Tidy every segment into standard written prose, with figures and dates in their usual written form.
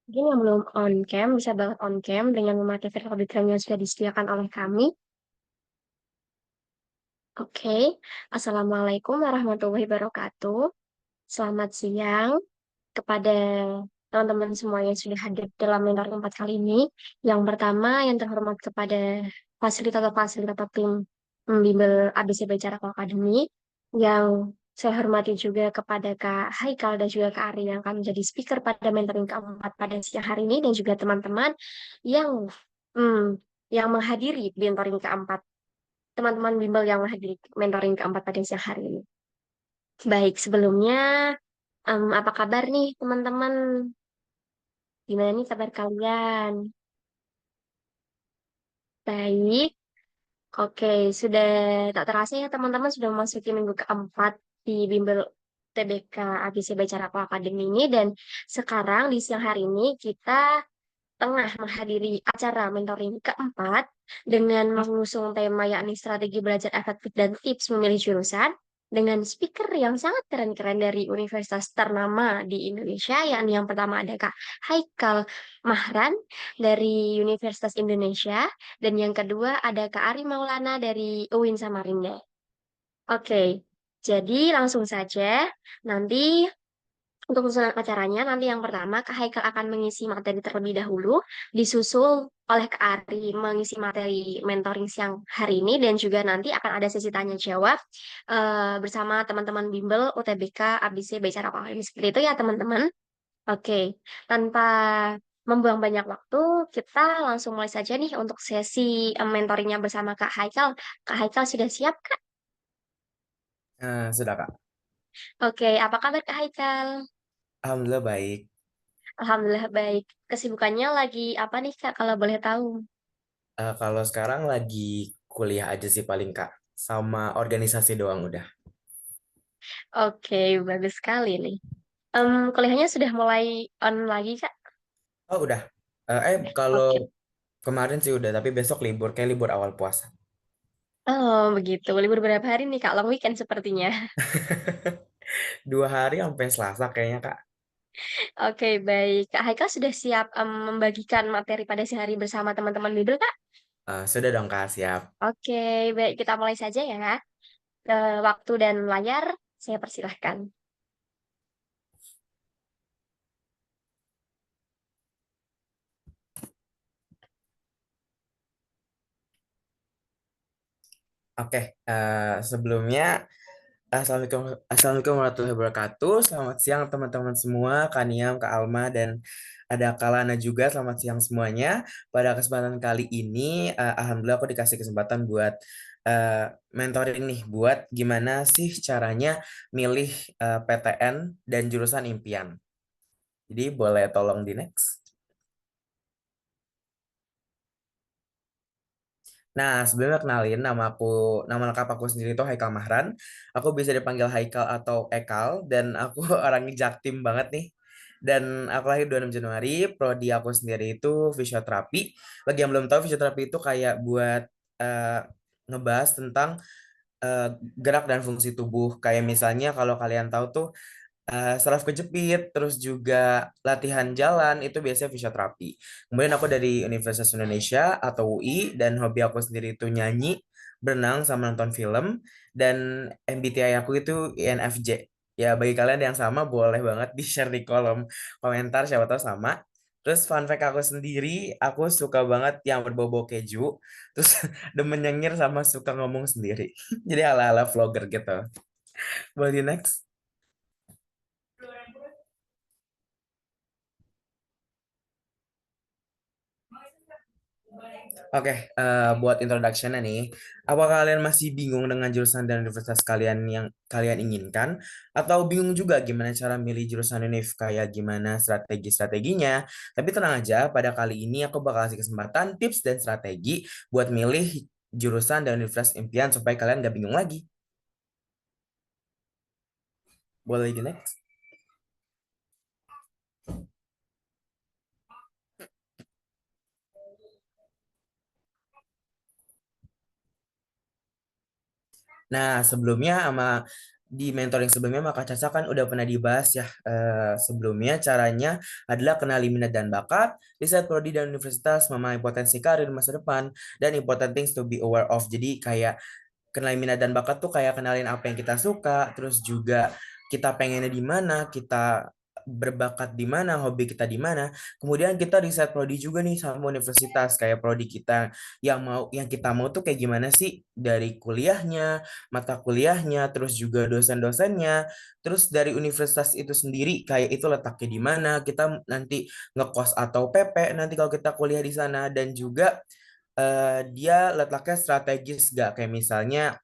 Mungkin yang belum on cam bisa banget on cam dengan memakai virtual background yang sudah disediakan oleh kami. Oke, Assalamualaikum warahmatullahi wabarakatuh. Selamat siang kepada teman-teman semua yang sudah hadir dalam mentor tempat kali ini. Yang pertama, yang terhormat kepada fasilitator tim Bimbel ABC Bicara Academy. Yang saya hormati juga kepada Kak Haikal dan juga Kak Ari yang akan menjadi speaker pada mentoring keempat pada siang hari ini dan juga teman-teman yang hmm, yang menghadiri mentoring keempat, teman-teman bimbel yang menghadiri mentoring keempat pada siang hari ini. Baik, sebelumnya apa kabar nih teman-teman? Gimana nih kabar kalian? Baik, oke, sudah tak terasa ya teman-teman sudah memasuki minggu keempat di bimbel TBK ABC Bicara Aku Academy ini dan sekarang di siang hari ini kita tengah menghadiri acara mentoring keempat dengan mengusung tema yakni strategi belajar efektif dan tips memilih jurusan dengan speaker yang sangat keren-keren dari universitas ternama di Indonesia, yakni yang pertama ada Kak Haikal Mahran dari Universitas Indonesia dan yang kedua ada Kak Ari Maulana dari UIN Samarinda. Oke, jadi langsung saja nanti untuk susunan acaranya, nanti yang pertama, Kak Haikal akan mengisi materi terlebih dahulu, disusul oleh Kak Ari mengisi materi mentoring siang hari ini, dan juga nanti akan ada sesi tanya jawab bersama teman-teman Bimbel UTBK ABC Bicara Akademi. Seperti itu ya teman-teman. Oke, tanpa membuang banyak waktu, kita langsung mulai saja nih untuk sesi mentoringnya bersama Kak Haikal. Kak Haikal sudah siap, Kak? Sudah Kak. Oke, apa kabar Kak Haikal? Alhamdulillah baik. Alhamdulillah baik. Kesibukannya lagi apa nih Kak kalau boleh tahu? Kalau sekarang lagi kuliah aja sih paling Kak. Sama organisasi doang udah. Oke, bagus sekali nih. Kuliahnya sudah mulai on lagi Kak? Oh udah. Kalau Oke. kemarin sih udah, tapi besok libur. Kayak libur awal puasa. Oh, begitu. Libur berapa hari nih Kak? Long weekend sepertinya. 2 hari sampai Selasa kayaknya Kak. Oke, baik. Kak Haikal sudah siap membagikan materi pada siang hari bersama teman-teman Bimbel Kak? Sudah dong Kak, siap. Oke, baik. Kita mulai saja ya. Waktu dan layar saya persilahkan. Oke, sebelumnya Assalamualaikum, Assalamualaikum warahmatullahi wabarakatuh. Selamat siang teman-teman semua, Kak Niam, Kak Alma, dan ada Kak Lana juga. Selamat siang semuanya. Pada kesempatan kali ini, Alhamdulillah aku dikasih kesempatan buat eh, mentoring nih, buat gimana sih caranya milih PTN dan jurusan impian. Jadi boleh tolong di next. Nah, sebelumnya kenalin nama lengkap aku sendiri itu Haikal Mahran. Aku bisa dipanggil Haikal atau Ekal, dan aku orangnya jaktim banget nih. Dan aku lahir 26 Januari, prodi aku sendiri itu fisioterapi. Bagi yang belum tahu, fisioterapi itu kayak buat eh, ngebahas tentang eh, gerak dan fungsi tubuh. Kayak misalnya kalau kalian tahu tuh saraf kejepit, terus juga latihan jalan, itu biasanya fisioterapi. Kemudian aku dari Universitas Indonesia atau UI, dan hobi aku sendiri itu nyanyi, berenang, sama nonton film, dan MBTI aku itu INFJ. Ya, bagi kalian yang sama, boleh banget di-share di kolom komentar, siapa tahu sama. Terus fun fact aku sendiri, aku suka banget yang berbau-bau keju, terus demen nyengir sama suka ngomong sendiri. Jadi ala-ala vlogger gitu. Boleh di next? Oke, buat introduction-nya nih, apakah kalian masih bingung dengan jurusan dan universitas kalian yang kalian inginkan? Atau bingung juga gimana cara milih jurusan univ, kayak gimana strategi-strateginya? Tapi tenang aja, pada kali ini aku bakal kasih kesempatan, tips, dan strategi buat milih jurusan dan universitas impian supaya kalian gak bingung lagi. Boleh di next? Nah, sebelumnya sama di mentoring sebelumnya maka Caca kan udah pernah dibahas ya sebelumnya caranya adalah kenali minat dan bakat, riset prodi dan universitas, memahami potensi karir masa depan, dan important things to be aware of. Jadi kayak kenalin minat dan bakat tuh kayak kenalin apa yang kita suka, terus juga kita pengennya di mana, kita berbakat di mana, hobi kita di mana. Kemudian kita riset prodi juga nih sama universitas, kayak prodi kita yang kita mau tuh kayak gimana sih dari kuliahnya, mata kuliahnya, terus juga dosen-dosennya, terus dari universitas itu sendiri kayak itu letaknya di mana, kita nanti ngekos atau PP nanti kalau kita kuliah di sana, dan juga dia letaknya strategis gak, kayak misalnya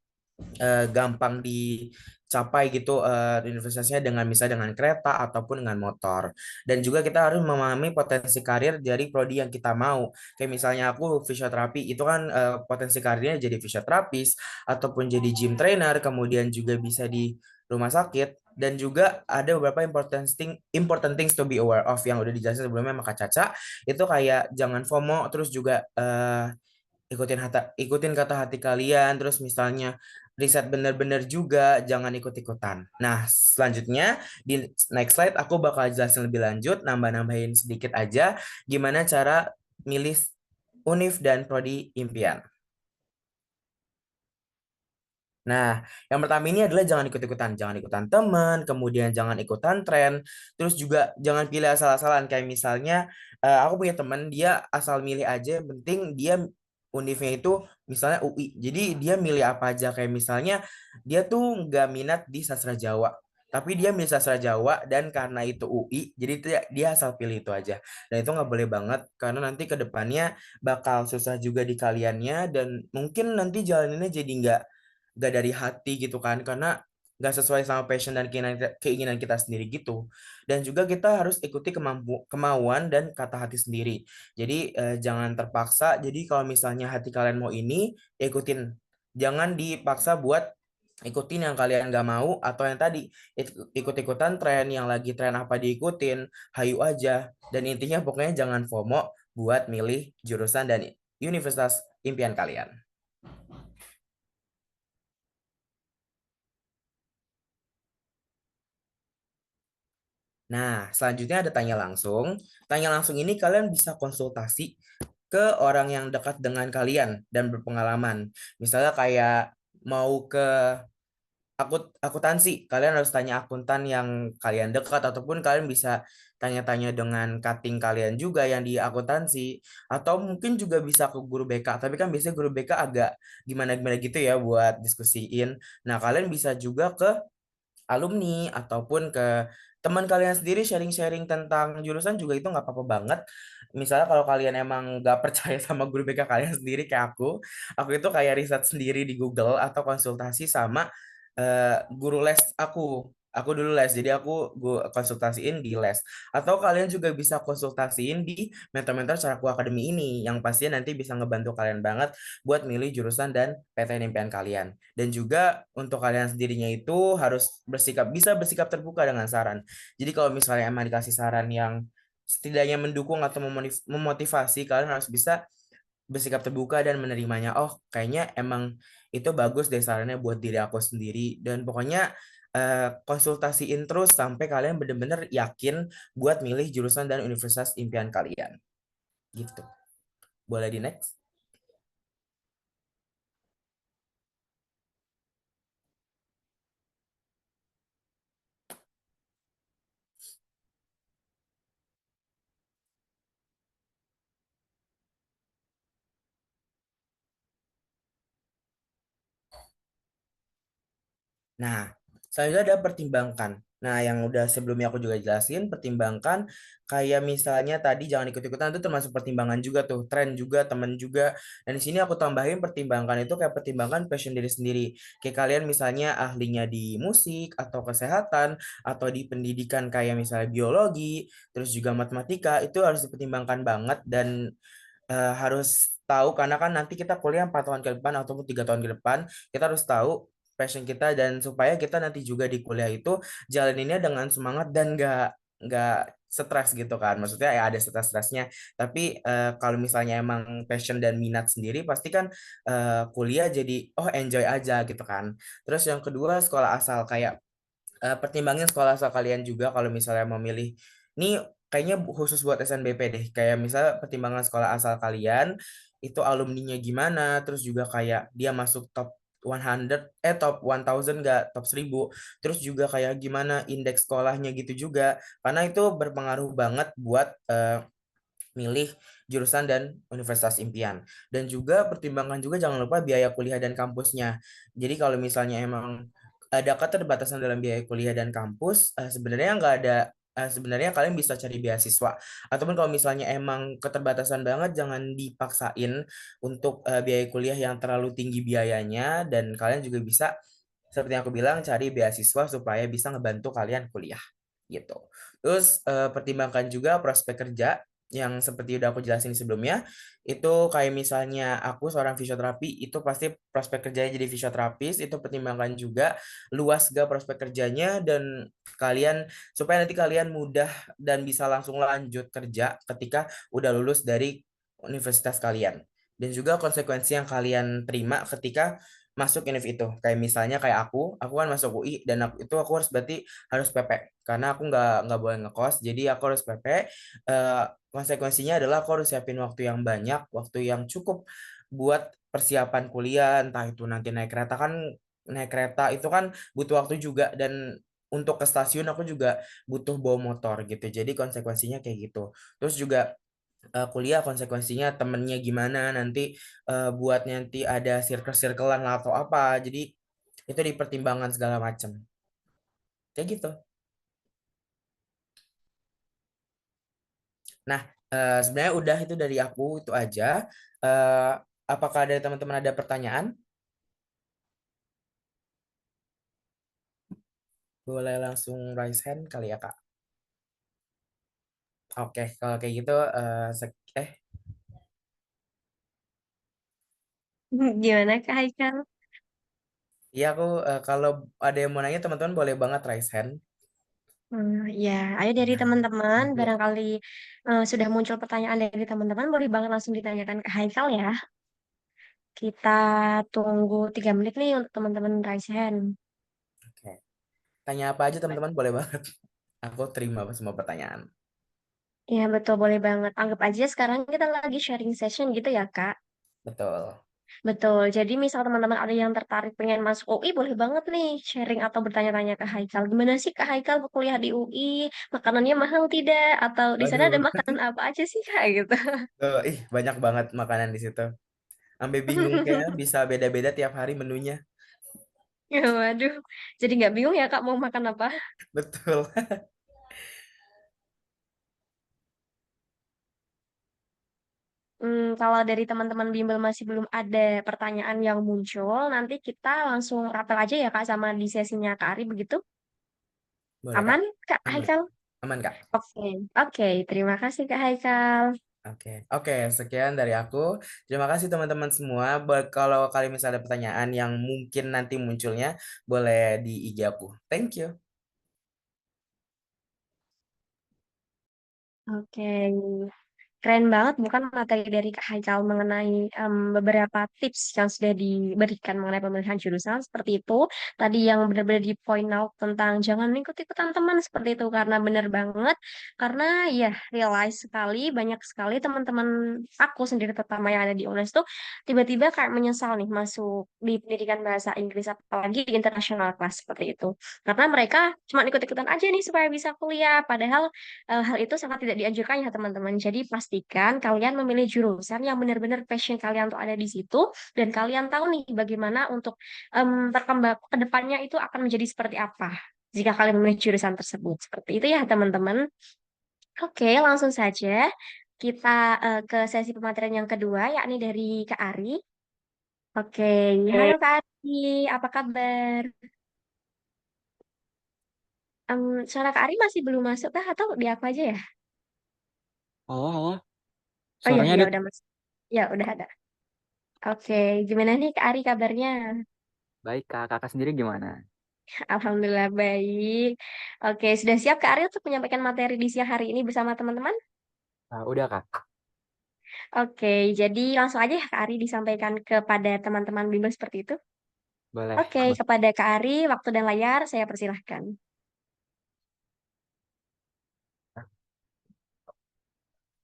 gampang dicapai gitu universitasnya dengan misalnya dengan kereta ataupun dengan motor. Dan juga kita harus memahami potensi karir dari prodi yang kita mau. Kayak misalnya aku fisioterapi itu kan potensi karirnya jadi fisioterapis ataupun jadi gym trainer, kemudian juga bisa di rumah sakit, dan juga ada beberapa important things to be aware of yang udah dijelasin sebelumnya sama Kak Caca. Itu kayak jangan FOMO, terus juga ikutin kata hati kalian, terus misalnya riset bener-bener juga, jangan ikut-ikutan. Nah, selanjutnya di next slide aku bakal jelasin lebih lanjut, nambah-nambahin sedikit aja gimana cara milih univ dan prodi impian. Nah, yang pertama ini adalah jangan ikut-ikutan, jangan ikutan teman, kemudian jangan ikutan tren, terus juga jangan pilih asal-asalan. Kayak misalnya, aku punya teman dia asal milih aja, yang penting dia univnya itu misalnya UI. Jadi dia milih apa aja, kayak misalnya dia tuh nggak minat di sastra Jawa, tapi dia milih sastra Jawa dan karena itu UI, jadi dia asal pilih itu aja. Dan itu nggak boleh banget, karena nanti ke depannya bakal susah juga di kaliannya dan mungkin nanti jalaninnya jadi nggak dari hati gitu kan, karena nggak sesuai sama passion dan keinginan kita sendiri gitu. Dan juga kita harus ikuti kemauan dan kata hati sendiri. Jadi jangan terpaksa. Jadi kalau misalnya hati kalian mau ini, ya ikutin. Jangan dipaksa buat ikutin yang kalian nggak mau, atau yang tadi ikut-ikutan tren, yang lagi tren apa diikutin, hayu aja. Dan intinya pokoknya jangan FOMO buat milih jurusan dan universitas impian kalian. Nah, selanjutnya ada tanya langsung. Tanya langsung ini kalian bisa konsultasi ke orang yang dekat dengan kalian dan berpengalaman. Misalnya kayak mau ke akuntansi, kalian harus tanya akuntan yang kalian dekat, ataupun kalian bisa tanya-tanya dengan cutting kalian juga yang di akuntansi, atau mungkin juga bisa ke guru BK. Tapi kan biasanya guru BK agak gimana-gimana gitu ya buat diskusiin. Nah, kalian bisa juga ke alumni ataupun ke teman kalian sendiri, sharing-sharing tentang jurusan juga itu nggak apa-apa banget. Misalnya kalau kalian emang nggak percaya sama guru BK kalian sendiri kayak aku itu kayak riset sendiri di Google atau konsultasi sama guru les aku. Aku dulu les, jadi gua konsultasiin di les. Atau kalian juga bisa konsultasiin di mentor-mentor Caraku Academy ini, yang pastinya nanti bisa ngebantu kalian banget buat milih jurusan dan PTN impian kalian. Dan juga untuk kalian sendirinya itu harus bisa bersikap terbuka dengan saran. Jadi kalau misalnya emang dikasih saran yang setidaknya mendukung atau memotivasi, kalian harus bisa bersikap terbuka dan menerimanya. Oh, kayaknya emang itu bagus deh sarannya buat diri aku sendiri. Dan pokoknya konsultasiin terus sampai kalian benar-benar yakin buat milih jurusan dan universitas impian kalian. Gitu. Boleh di next? Nah, selanjutnya ada pertimbangkan. Nah, yang udah sebelumnya aku juga jelasin, pertimbangkan kayak misalnya tadi jangan ikut-ikutan itu termasuk pertimbangan juga tuh, tren juga, temen juga. Dan di sini aku tambahin pertimbangan itu kayak pertimbangan passion diri sendiri. Kayak kalian misalnya ahlinya di musik atau kesehatan atau di pendidikan kayak misalnya biologi, terus juga matematika, itu harus dipertimbangkan banget dan harus tahu, karena kan nanti kita kuliah 4 tahun ke depan ataupun 3 tahun ke depan, kita harus tahu passion kita, dan supaya kita nanti juga di kuliah itu jalaninnya dengan semangat dan nggak stres gitu kan. Maksudnya ya ada stres-stresnya. Tapi kalau misalnya emang passion dan minat sendiri pasti kan kuliah jadi oh enjoy aja gitu kan. Terus yang kedua sekolah asal kayak pertimbangin sekolah asal kalian juga kalau misalnya mau milih. Ini kayaknya khusus buat SNBP deh. Kayak misalnya pertimbangan sekolah asal kalian itu alumninya gimana, terus juga kayak dia masuk top 100 top 1000 nggak top 1000. Terus juga kayak gimana indeks sekolahnya gitu juga. Karena itu berpengaruh banget buat milih jurusan dan universitas impian. Dan juga pertimbangkan juga jangan lupa biaya kuliah dan kampusnya. Jadi kalau misalnya emang ada keterbatasan dalam biaya kuliah dan kampus, sebenarnya nggak ada sebenarnya kalian bisa cari beasiswa. Ataupun kalau misalnya emang keterbatasan banget, jangan dipaksain untuk biaya kuliah yang terlalu tinggi biayanya. Dan kalian juga bisa, seperti yang aku bilang, cari beasiswa supaya bisa ngebantu kalian kuliah gitu. Terus pertimbangkan juga prospek kerja yang seperti udah aku jelasin sebelumnya, itu kayak misalnya aku seorang fisioterapi, itu pasti prospek kerjanya jadi fisioterapis, itu pertimbangkan juga luas gak prospek kerjanya dan kalian supaya nanti kalian mudah dan bisa langsung lanjut kerja ketika udah lulus dari universitas kalian. Dan juga konsekuensi yang kalian terima ketika masuk univ itu. Kayak misalnya kayak aku kan masuk UI dan aku harus berarti harus PP karena aku nggak boleh ngekos, jadi aku harus PP. Konsekuensinya adalah aku harus siapin waktu yang banyak, waktu yang cukup buat persiapan kuliah, entah itu nanti naik kereta itu kan butuh waktu juga dan untuk ke stasiun aku juga butuh bawa motor gitu. Jadi konsekuensinya kayak gitu. Terus juga kuliah konsekuensinya temennya gimana nanti buat nanti ada circle-circlean lah atau apa. Jadi itu dipertimbangkan segala macam. Kayak gitu. Nah, sebenarnya udah itu dari aku itu aja. Eh, apakah dari teman-teman ada pertanyaan? Boleh langsung raise hand kali ya, Kak. Oke, kalau kayak gitu Gimana Kak Haikal? iya aku kalau ada yang mau nanya teman-teman boleh banget raise hand. Ya, ayo dari Nah, teman-teman, nanti barangkali sudah muncul pertanyaan dari teman-teman, boleh banget langsung ditanyakan ke Haikal ya. Kita tunggu 3 menit nih untuk teman-teman raise hand. oke. Tanya apa aja teman-teman boleh banget. Aku terima semua pertanyaan. Ya, betul, boleh banget. Anggap aja sekarang kita lagi sharing session gitu ya, Kak. Betul. Betul, jadi misal teman-teman ada yang tertarik pengen masuk UI, boleh banget nih sharing atau bertanya-tanya ke Haikal. Gimana sih Kak Haikal kuliah di UI? Makanannya mahal tidak? Atau di sana ada Waduh. makanan apa aja sih Kak gitu? Ih, banyak banget makanan di situ. Sampai bingung kayaknya bisa beda-beda tiap hari menunya. Ya, waduh, jadi nggak bingung ya Kak mau makan apa? Betul. Kalau dari teman-teman bimbel masih belum ada pertanyaan yang muncul, nanti kita langsung rapel aja ya Kak sama di sesinya Kak Ari begitu. Boleh, Kak. Aman Kak Aman. Haikal? Aman, Kak. Oke, oke, terima kasih Kak Haikal. Oke, oke, sekian dari aku. Terima kasih teman-teman semua. Kalau kalian misalnya ada pertanyaan yang mungkin nanti munculnya, boleh di IG aku. Thank you. Oke, keren banget bukan materi dari Kak Haikal mengenai beberapa tips yang sudah diberikan mengenai pemilihan jurusan seperti itu. Tadi yang benar-benar di point out tentang jangan ikut-ikutan teman seperti itu karena benar banget. Karena ya realize sekali banyak sekali teman-teman aku sendiri terutama yang ada di UNES tuh tiba-tiba kayak menyesal nih masuk di pendidikan bahasa Inggris apalagi di international class seperti itu. Karena mereka cuma ikut-ikutan aja nih supaya bisa kuliah padahal hal itu sangat tidak dianjurkan ya teman-teman. Jadi pastikan kalian memilih jurusan yang benar-benar passion kalian tuh ada di situ dan kalian tahu nih bagaimana untuk berkembang ke depannya itu akan menjadi seperti apa jika kalian memilih jurusan tersebut. Seperti itu ya teman-teman. Oke, langsung saja kita ke sesi pematerian yang kedua yakni dari Kak Ari. Oke, halo Kak Ari, apa kabar? Suara Kak Ari masih belum masuk kah atau di apa aja ya? Halo, halo. Oh iya, Suaranya ya ada. udah mas. Ya udah ada. Oke, gimana nih Kak Ari kabarnya? Baik, Kak. Kakak sendiri gimana? Alhamdulillah baik. Oke, sudah siap Kak Ari untuk menyampaikan materi di siang hari ini bersama teman-teman? Udah, Kak. Oke, jadi langsung aja ya Kak Ari disampaikan kepada teman-teman bimbel seperti itu. Boleh. Oke, kepada Kak Ari, waktu dan layar saya persilahkan.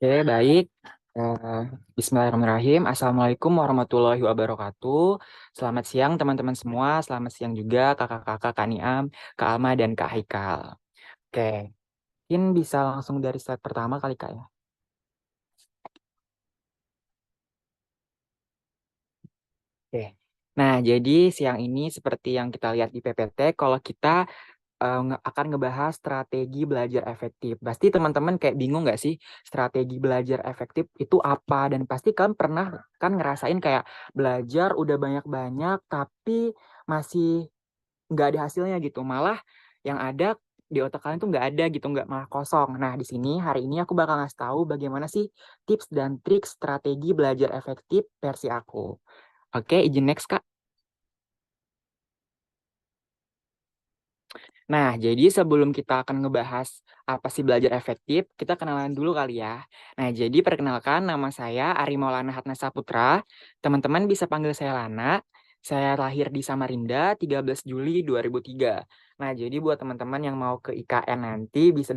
Oke, baik. Eh, Bismillahirrahmanirrahim. Assalamualaikum warahmatullahi wabarakatuh. Selamat siang teman-teman semua. Selamat siang juga kakak-kakak Kak Niam, Kak Alma, dan Kak Haikal. Oke, mungkin bisa langsung dari slide pertama kali Kak ya. Oke. Nah, jadi siang ini seperti yang kita lihat di PPT, kalau kita akan ngebahas strategi belajar efektif. Pasti teman-teman kayak bingung nggak sih strategi belajar efektif itu apa? Dan pasti kan pernah kan ngerasain kayak belajar udah banyak-banyak tapi masih nggak ada hasilnya gitu. Malah yang ada di otak kalian tuh nggak ada gitu, nggak malah kosong. Nah, di sini hari ini aku bakal ngasih tahu bagaimana sih tips dan trik strategi belajar efektif versi aku. Oke, izin next, Kak. Nah, jadi sebelum kita akan ngebahas apa sih belajar efektif, kita kenalan dulu kali ya. Nah, jadi perkenalkan nama saya Ari Maulana Hatna Saputra. Teman-teman bisa panggil saya Lana. Saya lahir di Samarinda 13 Juli 2003. Nah, jadi buat teman-teman yang mau ke IKN nanti bisa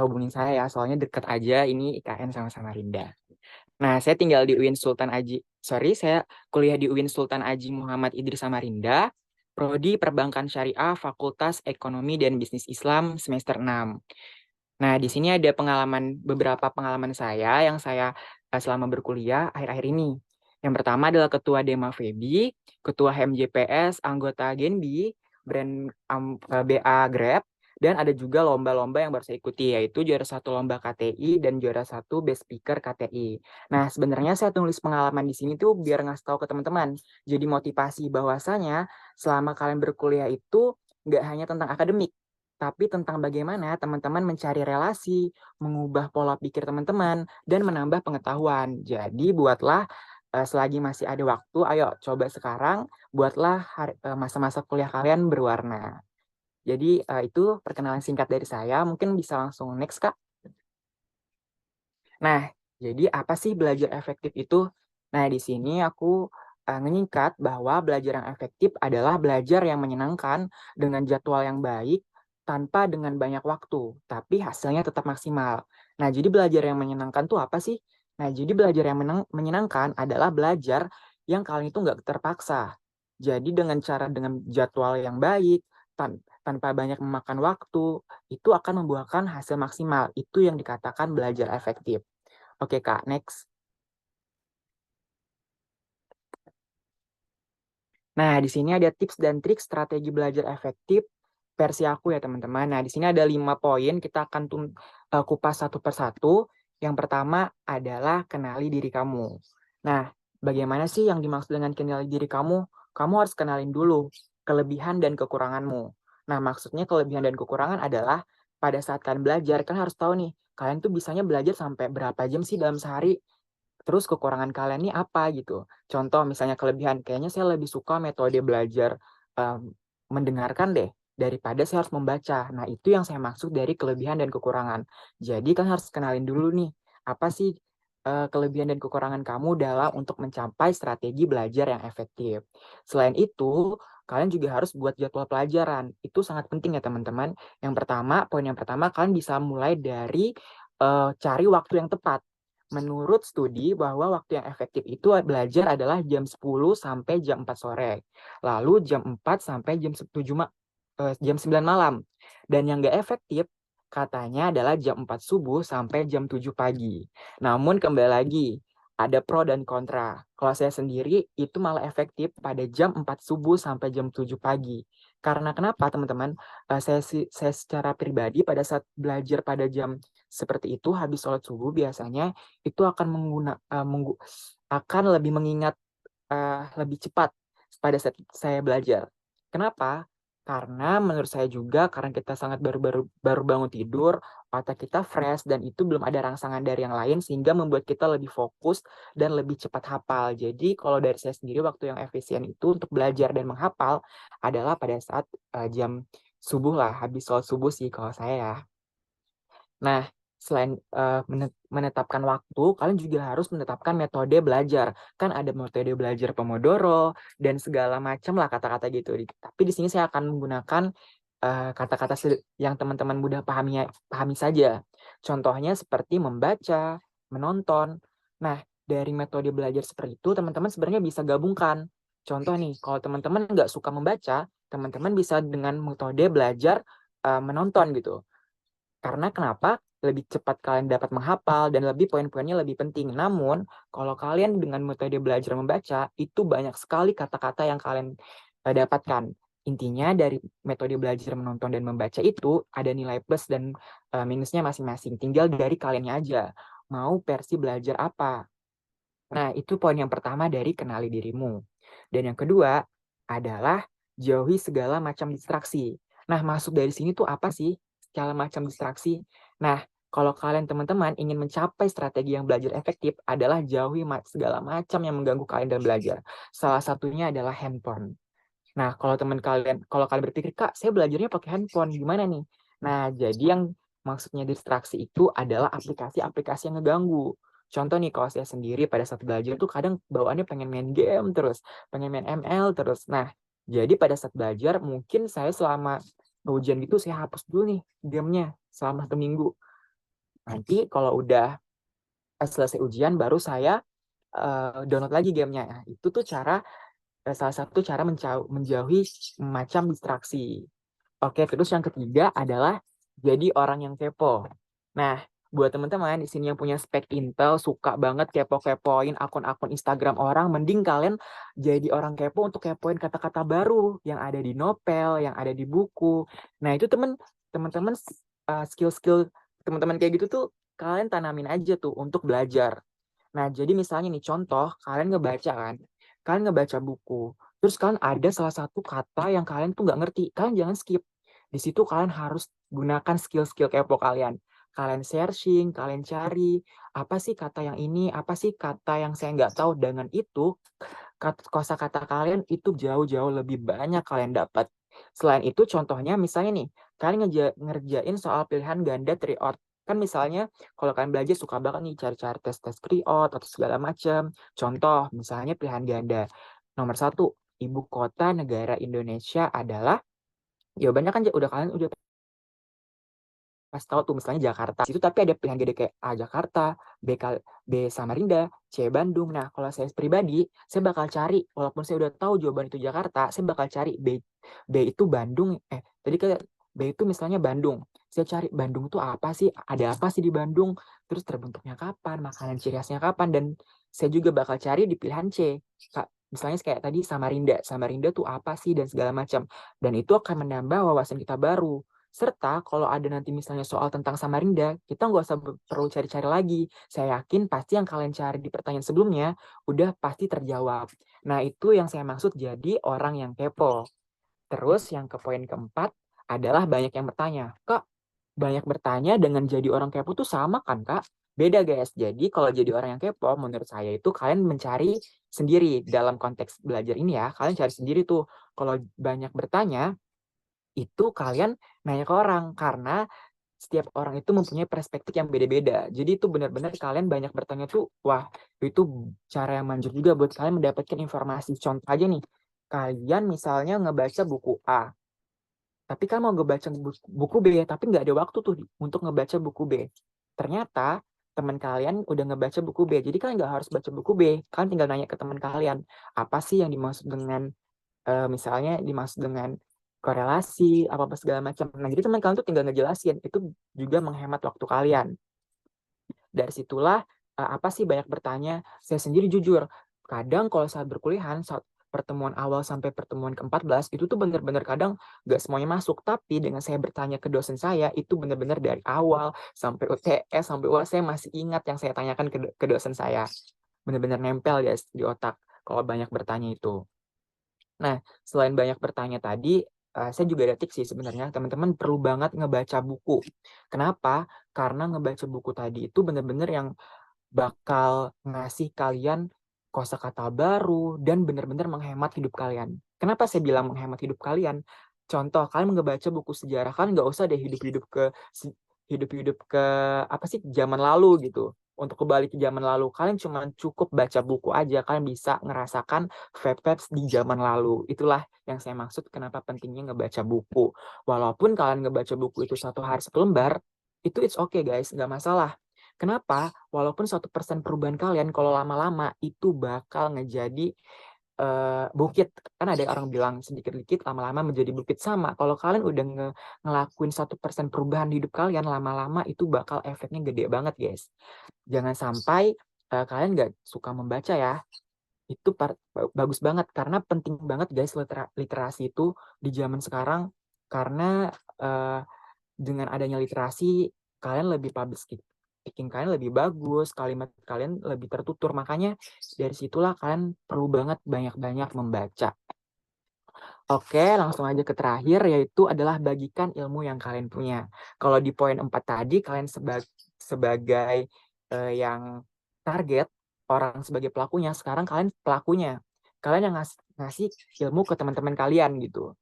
hubungin saya ya, soalnya deket aja ini IKN sama Samarinda. Nah, saya tinggal di saya kuliah di UIN Sultan Aji Muhammad Idris Samarinda, Prodi Perbankan Syariah, Fakultas Ekonomi dan Bisnis Islam semester 6. Nah, di sini ada beberapa pengalaman saya yang saya selama berkuliah akhir-akhir ini. Yang pertama adalah Ketua Dema Febi, Ketua HMJPS, anggota Genbi, brand BA Grab, dan ada juga lomba-lomba yang baru saya ikuti, yaitu juara satu lomba KTI dan juara satu best speaker KTI. Nah, sebenarnya saya tulis pengalaman di sini tuh biar ngasih tahu ke teman-teman. Jadi motivasi bahwasanya selama kalian berkuliah itu nggak hanya tentang akademik, tapi tentang bagaimana teman-teman mencari relasi, mengubah pola pikir teman-teman, dan menambah pengetahuan. Jadi buatlah selagi masih ada waktu, ayo coba sekarang buatlah masa-masa kuliah kalian berwarna. Jadi itu perkenalan singkat dari saya. Mungkin bisa langsung next, Kak. Nah, jadi apa sih belajar efektif itu? Nah, di sini aku menyingkat bahwa belajar yang efektif adalah belajar yang menyenangkan dengan jadwal yang baik tanpa dengan banyak waktu, tapi hasilnya tetap maksimal. Nah, jadi belajar yang menyenangkan tuh apa sih? Nah, jadi belajar yang menyenangkan adalah belajar yang kalian itu nggak terpaksa. Jadi dengan jadwal yang baik, tanpa banyak memakan waktu, itu akan membuahkan hasil maksimal. Itu yang dikatakan belajar efektif. Oke, Kak, next. Nah, di sini ada tips dan trik strategi belajar efektif versi aku ya, teman-teman. Nah, di sini ada 5 poin, kita akan kupas satu persatu. Yang pertama adalah kenali diri kamu. Nah, bagaimana sih yang dimaksud dengan kenali diri kamu? Kamu harus kenalin dulu kelebihan dan kekuranganmu. Nah, maksudnya kelebihan dan kekurangan adalah pada saat kalian belajar, kalian harus tahu nih, kalian tuh bisanya belajar sampai berapa jam sih dalam sehari? Terus kekurangan kalian ini apa gitu. Contoh misalnya kelebihan, kayaknya saya lebih suka metode belajar mendengarkan deh daripada saya harus membaca. Nah, itu yang saya maksud dari kelebihan dan kekurangan. Jadi kan harus kenalin dulu nih, apa sih kelebihan dan kekurangan kamu dalam untuk mencapai strategi belajar yang efektif. Selain itu, kalian juga harus buat jadwal pelajaran. Itu sangat penting ya teman-teman. Poin yang pertama, kalian bisa mulai dari cari waktu yang tepat. Menurut studi bahwa waktu yang efektif itu belajar adalah jam 10 sampai jam 4 sore. Lalu jam 4 sampai jam 9 malam. Dan yang nggak efektif katanya adalah jam 4 subuh sampai jam 7 pagi. Namun kembali lagi, ada pro dan kontra. Kalau saya sendiri itu malah efektif pada jam 4 subuh sampai jam 7 pagi. Karena kenapa teman-teman? Saya secara pribadi pada saat belajar pada jam seperti itu habis sholat subuh biasanya itu akan lebih mengingat lebih cepat pada saat saya belajar. Kenapa? Karena menurut saya juga karena kita sangat baru bangun tidur, otak kita fresh dan itu belum ada rangsangan dari yang lain sehingga membuat kita lebih fokus dan lebih cepat hafal. Jadi kalau dari saya sendiri waktu yang efisien itu untuk belajar dan menghafal adalah pada saat jam subuh lah, habis sholat subuh sih kalau saya ya. Nah, selain menetapkan waktu, kalian juga harus menetapkan metode belajar. Kan ada metode belajar Pomodoro dan segala macam lah kata-kata gitu. Tapi di sini saya akan menggunakan kata-kata yang teman-teman mudah pahami saja. Contohnya seperti membaca, menonton. Nah, dari metode belajar seperti itu, teman-teman sebenarnya bisa gabungkan. Contoh nih, kalau teman-teman nggak suka membaca, teman-teman bisa dengan metode belajar menonton gitu. Karena kenapa? Lebih cepat kalian dapat menghafal dan lebih poin-poinnya lebih penting. Namun, kalau kalian dengan metode belajar membaca, itu banyak sekali kata-kata yang kalian dapatkan. Intinya dari metode belajar menonton dan membaca itu ada nilai plus dan minusnya masing-masing. Tinggal dari kaliannya aja. Mau versi belajar apa? Nah, itu poin yang pertama dari kenali dirimu. Dan yang kedua adalah jauhi segala macam distraksi. Nah, masuk dari sini tuh apa sih segala macam distraksi? Nah, kalau kalian teman-teman ingin mencapai strategi yang belajar efektif adalah jauhi segala macam yang mengganggu kalian dalam belajar. Salah satunya adalah handphone. Nah, kalau kalian berpikir, Kak, saya belajarnya pakai handphone, gimana nih? Nah, jadi yang maksudnya distraksi itu adalah aplikasi-aplikasi yang ngeganggu. Contoh nih, kalau saya sendiri pada saat belajar tuh kadang bawaannya pengen main game terus, pengen main ML terus. Nah, jadi pada saat belajar mungkin saya selama ujian gitu saya hapus dulu nih gamenya selama 1 minggu. Nanti kalau udah selesai ujian baru saya download lagi gamenya. Nah, itu tuh salah satu cara menjauhi macam distraksi. Oke, terus yang ketiga adalah jadi orang yang kepo. Nah, buat teman-teman di sini yang punya spek Intel, suka banget kepo-kepoin akun-akun Instagram orang, mending kalian jadi orang kepo untuk kepoin kata-kata baru yang ada di novel, yang ada di buku. Nah, itu teman-teman skill-skill teman-teman kayak gitu tuh kalian tanamin aja tuh untuk belajar. Nah, jadi misalnya nih contoh, kalian ngebaca buku, terus kalian ada salah satu kata yang kalian tuh nggak ngerti, kalian jangan skip. Di situ kalian harus gunakan skill-skill kepo kalian. Kalian searching, kalian cari, apa sih kata yang ini, apa sih kata yang saya nggak tahu. Dengan itu, kosakata kalian itu jauh-jauh lebih banyak kalian dapat. Selain itu, contohnya misalnya nih, kalian ngerjain soal pilihan ganda triot. Kan misalnya, kalau kalian belajar suka banget nih cari-cari tes-tes triot atau segala macam. Contoh, misalnya pilihan ganda. Nomor 1, ibu kota negara Indonesia adalah, jawabannya kan kalian udah pas tahu tuh misalnya Jakarta. Itu tapi ada pilihan gede kayak A Jakarta, B Samarinda, C Bandung. Nah, kalau saya pribadi, saya bakal cari walaupun saya udah tahu jawaban itu Jakarta, saya bakal cari B itu Bandung. Tadi kayak B itu misalnya Bandung. Saya cari Bandung itu apa sih? Ada apa sih di Bandung? Terus terbentuknya kapan? Makanan ciri khasnya kapan? Dan saya juga bakal cari di pilihan C. Misalnya kayak tadi Samarinda. Samarinda tuh apa sih? Dan segala macam. Dan itu akan menambah wawasan kita baru. Serta kalau ada nanti misalnya soal tentang Samarinda, kita nggak usah perlu cari-cari lagi. Saya yakin pasti yang kalian cari di pertanyaan sebelumnya udah pasti terjawab. Nah, itu yang saya maksud jadi orang yang kepo. Terus yang ke poin keempat adalah banyak yang bertanya. Kak, banyak bertanya dengan jadi orang kepo tuh sama kan, Kak? Beda, guys. Jadi kalau jadi orang yang kepo, menurut saya itu kalian mencari sendiri. Dalam konteks belajar ini ya, kalian cari sendiri tuh. Kalau banyak bertanya, itu kalian nanya ke orang karena setiap orang itu mempunyai perspektif yang beda-beda. Jadi itu benar-benar kalian banyak bertanya tuh, wah itu cara yang manjur juga buat kalian mendapatkan informasi. Contoh aja nih, kalian misalnya ngebaca buku A, tapi kan mau ngebaca buku B, tapi nggak ada waktu tuh untuk ngebaca buku B. Ternyata teman kalian udah ngebaca buku B, jadi kalian nggak harus baca buku B, kalian tinggal nanya ke teman kalian, apa sih yang dimaksud dengan misalnya dimaksud dengan korelasi, apa-apa segala macam. Nah, jadi teman kalian tuh tinggal ngejelasin. Itu juga menghemat waktu kalian. Dari situlah, apa sih banyak bertanya. Saya sendiri jujur, kadang kalau saat berkuliahan, saat pertemuan awal sampai pertemuan ke-14, itu tuh benar-benar kadang nggak semuanya masuk. Tapi dengan saya bertanya ke dosen saya, itu benar-benar dari awal sampai UTS, sampai UAS, saya masih ingat yang saya tanyakan ke dosen saya. Benar-benar nempel guys di otak kalau banyak bertanya itu. Nah, selain banyak bertanya tadi, saya juga ada tips sih sebenarnya. Teman-teman perlu banget ngebaca buku. Kenapa? Karena ngebaca buku tadi itu benar-benar yang bakal ngasih kalian kosakata baru dan benar-benar menghemat hidup kalian. Kenapa saya bilang menghemat hidup kalian? Contoh, kalian ngebaca buku sejarah kan nggak usah deh hidup-hidup ke apa sih zaman lalu gitu. Untuk kembali ke zaman lalu, kalian cuma cukup baca buku aja, kalian bisa ngerasakan vibes di zaman lalu. Itulah yang saya maksud kenapa pentingnya ngebaca buku. Walaupun kalian ngebaca buku itu 1 hari 1 lembar, itu it's okay guys, nggak masalah. Kenapa? Walaupun 1% perubahan kalian, kalau lama-lama itu bakal ngejadi bukit. Kan ada orang bilang sedikit-sedikit lama-lama menjadi bukit. Sama, kalau kalian udah ngelakuin 1% perubahan di hidup kalian, lama-lama itu bakal efeknya gede banget guys. Jangan sampai kalian nggak suka membaca ya. Itu bagus banget, karena penting banget guys literasi itu di zaman sekarang. Karena dengan adanya literasi, kalian lebih public speaking kalian lebih bagus, kalimat kalian lebih tertutur. Makanya dari situlah kalian perlu banget banyak-banyak membaca. Oke, langsung aja ke terakhir, yaitu adalah bagikan ilmu yang kalian punya. Kalau di poin 4 tadi, kalian sebagai yang target, orang sebagai pelakunya, sekarang kalian pelakunya. Kalian yang ngasih ilmu ke teman-teman kalian gitu.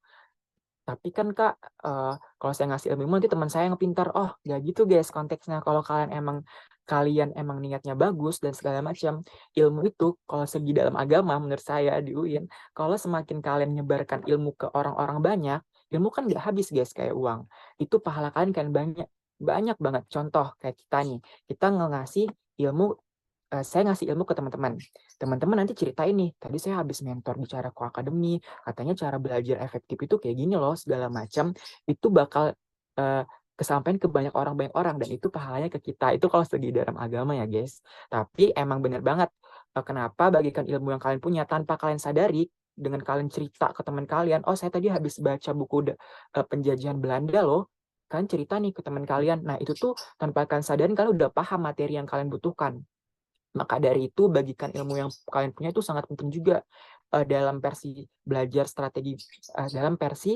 Tapi kan Kak, kalau saya ngasih ilmu nanti teman saya yang pintar. Oh, nggak gitu guys konteksnya. Kalau kalian emang niatnya bagus dan segala macam, ilmu itu kalau segi dalam agama menurut saya di UIN, kalau semakin kalian menyebarkan ilmu ke orang-orang banyak, ilmu kan nggak habis guys kayak uang. Itu pahala kalian kan banyak banyak banget. Contoh kayak kita nih, kita ngasih ilmu, saya ngasih ilmu ke teman-teman. Teman-teman nanti ceritain nih, tadi saya habis mentor bicara Ko Academy, katanya cara belajar efektif itu kayak gini loh, segala macam. Itu bakal kesampaian ke banyak orang, dan itu pahalanya ke kita. Itu kalau segi dalam agama ya guys. Tapi emang bener banget, kenapa bagikan ilmu yang kalian punya tanpa kalian sadari, dengan kalian cerita ke teman kalian, oh saya tadi habis baca buku penjajahan Belanda loh. Kalian cerita nih ke teman kalian. Nah itu tuh tanpa kalian sadari kalian udah paham materi yang kalian butuhkan. Maka dari itu bagikan ilmu yang kalian punya itu sangat penting juga dalam versi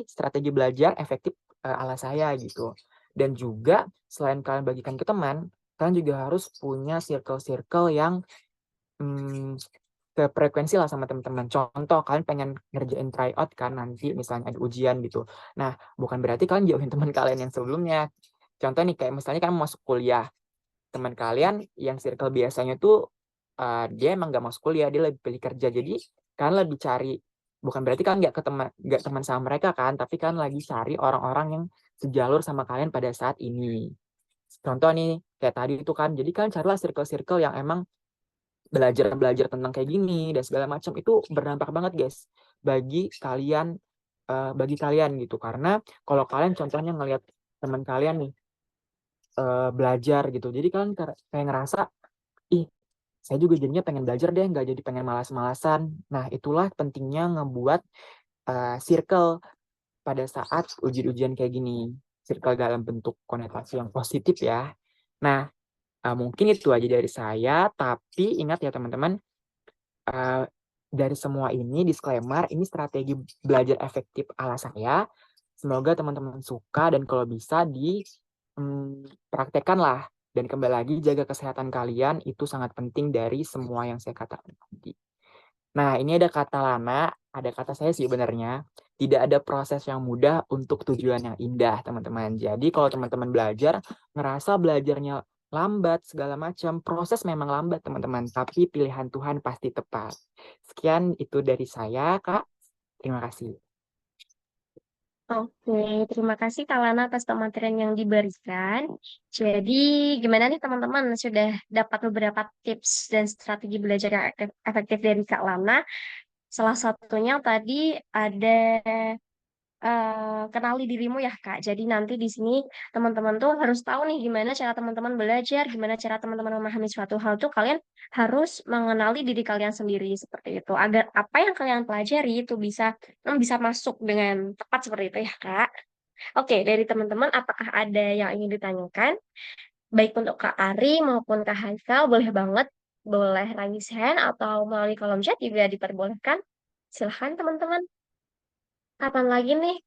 strategi belajar efektif ala saya gitu. Dan juga selain kalian bagikan ke teman, kalian juga harus punya circle-circle yang frekuensi lah sama teman-teman. Contoh kalian pengen ngerjain tryout kan nanti misalnya ada ujian gitu. Nah, bukan berarti kalian jauhin teman kalian yang sebelumnya. Contoh nih kayak misalnya kan masuk kuliah, teman kalian yang circle biasanya tuh dia emang nggak masuk kuliah, dia lebih pilih kerja. Jadi kan lebih cari, bukan berarti kan nggak teman sama mereka kan, tapi kan lagi cari orang-orang yang sejalur sama kalian pada saat ini. Contoh nih kayak tadi itu kan, jadi kalian carilah circle-circle yang emang belajar tentang kayak gini dan segala macam. Itu berdampak banget guys bagi kalian gitu. Karena kalau kalian contohnya ngelihat teman kalian nih belajar gitu, jadi kalian kayak ngerasa, ih saya juga jadinya pengen belajar deh, nggak jadi pengen malas-malasan. Nah itulah pentingnya ngebuat circle pada saat ujian-ujian kayak gini, circle dalam bentuk konotasi yang positif ya. Nah mungkin itu aja dari saya, tapi ingat ya teman-teman, dari semua ini disclaimer, ini strategi belajar efektif ala saya. Semoga teman-teman suka dan kalau bisa praktekkan lah. Dan kembali lagi jaga kesehatan kalian, itu sangat penting dari semua yang saya katakan tadi. Nah, ini ada kata Lana, ada kata saya sih sebenarnya. Tidak ada proses yang mudah untuk tujuan yang indah, teman-teman. Jadi kalau teman-teman belajar, ngerasa belajarnya lambat, segala macam, proses memang lambat, teman-teman. Tapi pilihan Tuhan pasti tepat. Sekian itu dari saya, Kak. Terima kasih. Oke, terima kasih Kak Lana atas pematerian yang diberikan. Jadi, gimana nih teman-teman? Sudah dapat beberapa tips dan strategi belajar yang efektif dari Kak Lana. Salah satunya tadi ada kenali dirimu ya Kak. Jadi nanti di sini teman-teman tuh harus tahu nih gimana cara teman-teman belajar, gimana cara teman-teman memahami suatu hal tuh kalian harus mengenali diri kalian sendiri seperti itu. Agar apa yang kalian pelajari itu bisa masuk dengan tepat seperti itu ya Kak. Oke, dari teman-teman apakah ada yang ingin ditanyakan? Baik untuk Kak Ari maupun Kak Haikal, boleh banget. Boleh raise hand atau melalui kolom chat juga diperbolehkan. Silahkan teman-teman. Kapan lagi nih?